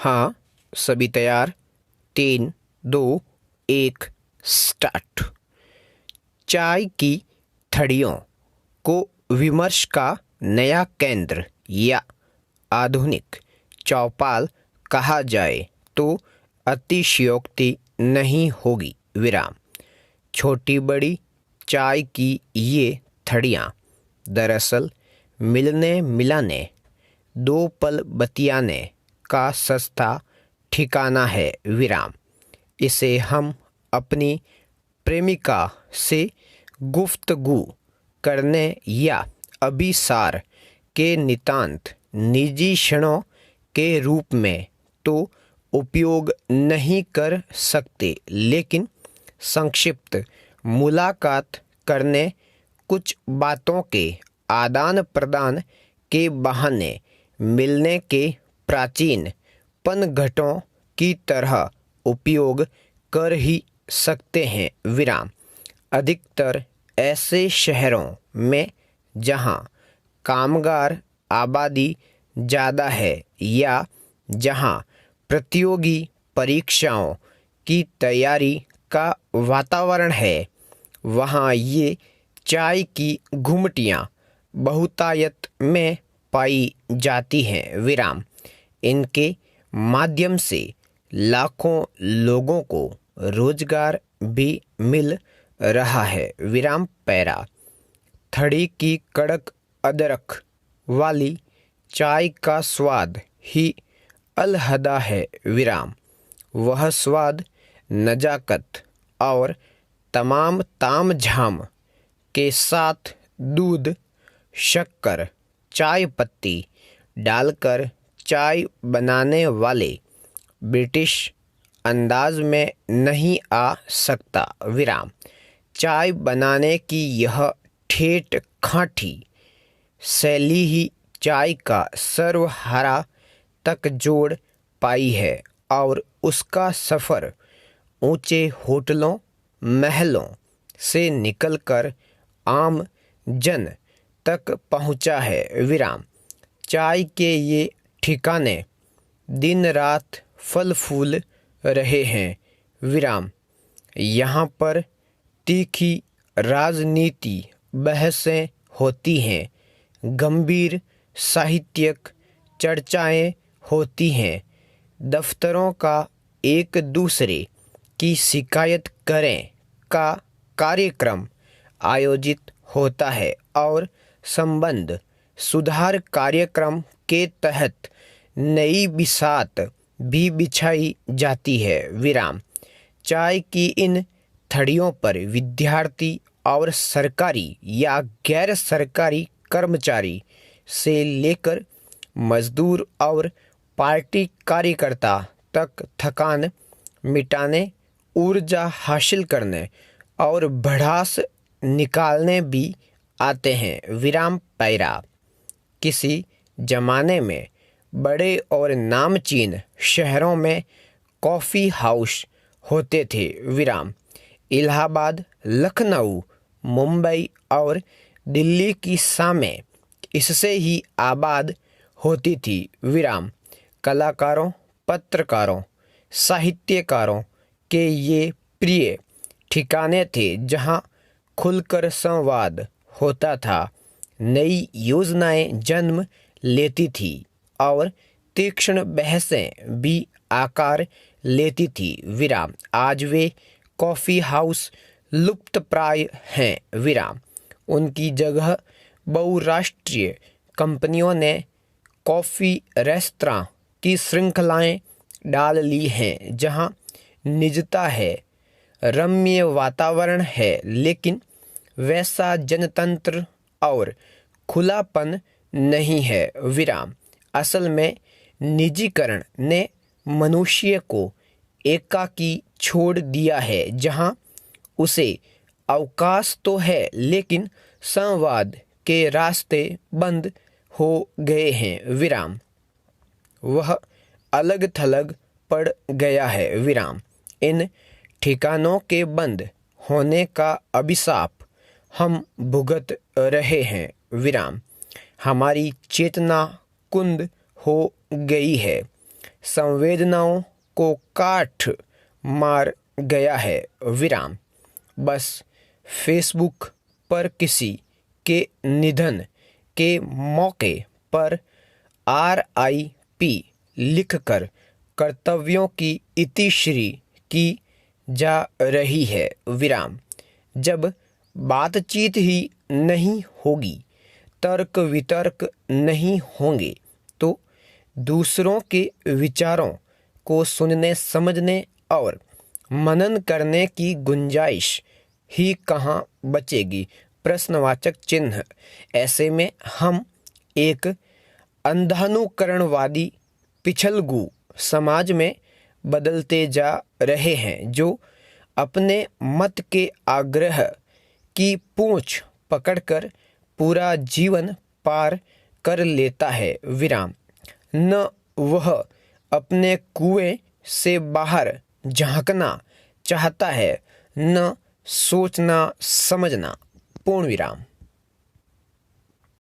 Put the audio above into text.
हाँ, सभी तैयार। 3, 2, 1 स्टार्ट। चाय की थड़ियों को विमर्श का नया केंद्र या आधुनिक चौपाल कहा जाए तो अतिशयोक्ति नहीं होगी। विराम। छोटी बड़ी चाय की ये थड़ियाँ दरअसल मिलने मिलाने, दो पल बतियाने का सस्ता ठिकाना है। विराम। इसे हम अपनी प्रेमिका से गुफ्तगू करने या अभिसार के नितांत निजी क्षणों के रूप में तो उपयोग नहीं कर सकते, लेकिन संक्षिप्त मुलाकात करने, कुछ बातों के आदान प्रदान के बहाने मिलने के प्राचीन पनघटों की तरह उपयोग कर ही सकते हैं। विराम। अधिकतर ऐसे शहरों में जहां कामगार आबादी ज़्यादा है या जहां प्रतियोगी परीक्षाओं की तैयारी का वातावरण है, वहां ये चाय की घुमटियाँ बहुतायत में पाई जाती हैं। विराम। इनके माध्यम से लाखों लोगों को रोजगार भी मिल रहा है। विराम। पैरा। थड़ी की कड़क अदरक वाली चाय का स्वाद ही अलहदा है। विराम। वह स्वाद नजाकत और तमाम ताम झाम के साथ दूध, शक्कर, चाय पत्ती डालकर चाय बनाने वाले ब्रिटिश अंदाज में नहीं आ सकता। विराम। चाय बनाने की यह ठेठ खाँठी शैली ही चाय का सर्वहारा तक जोड़ पाई है और उसका सफ़र ऊंचे होटलों, महलों से निकलकर आम जन तक पहुंचा है। विराम। चाय के ये ठिकाने दिन रात फल फूल रहे हैं। विराम। यहाँ पर तीखी राजनीति बहसें होती हैं, गंभीर साहित्यिक चर्चाएं होती हैं, दफ्तरों का एक दूसरे की शिकायत करें का कार्यक्रम आयोजित होता है और संबंध सुधार कार्यक्रम के तहत नई बिसात भी बिछाई जाती है। विराम। चाय की इन थड़ियों पर विद्यार्थी और सरकारी या गैर सरकारी कर्मचारी से लेकर मजदूर और पार्टी कार्यकर्ता तक थकान मिटाने, ऊर्जा हासिल करने और भड़ास निकालने भी आते हैं। विराम। पैरा। किसी जमाने में बड़े और नामचीन शहरों में कॉफ़ी हाउस होते थे। विराम। इलाहाबाद, लखनऊ, मुंबई और दिल्ली की सामें इससे ही आबाद होती थी। विराम। कलाकारों, पत्रकारों, साहित्यकारों के ये प्रिय ठिकाने थे जहां खुलकर संवाद होता था, नई योजनाएं जन्म लेती थी और तीक्ष्ण बहसें भी आकार लेती थी। विराम। आज वे कॉफ़ी हाउस लुप्तप्राय हैं। विराम। उनकी जगह बहुराष्ट्रीय कंपनियों ने कॉफ़ी रेस्तरां की श्रृंखलाएं डाल ली हैं, जहां निजता है, रम्य वातावरण है, लेकिन वैसा जनतंत्र और खुलापन नहीं है। विराम। असल में निजीकरण ने मनुष्य को एकाकी छोड़ दिया है, जहां उसे अवकाश तो है लेकिन संवाद के रास्ते बंद हो गए हैं। विराम। वह अलग थलग पड़ गया है। विराम। इन ठिकानों के बंद होने का अभिशाप हम भुगत रहे हैं। विराम। हमारी चेतना कुंद हो गई है। संवेदनाओं को काट मार गया है विराम। बस फेसबुक पर किसी के निधन के मौके पर RIP लिखकर कर्तव्यों की इतिश्री की जा रही है विराम। जब बातचीत ही नहीं होगी, तर्क वितर्क नहीं होंगे, तो दूसरों के विचारों को सुनने समझने और मनन करने की गुंजाइश ही कहाँ बचेगी। प्रश्नवाचक चिन्ह। ऐसे में हम एक अंधानुकरणवादी पिछलगू समाज में बदलते जा रहे हैं, जो अपने मत के आग्रह की पूंछ पकड़कर पूरा जीवन पार कर लेता है विराम। न वह अपने कुएं से बाहर झांकना चाहता है, न सोचना समझना। पूर्ण विराम।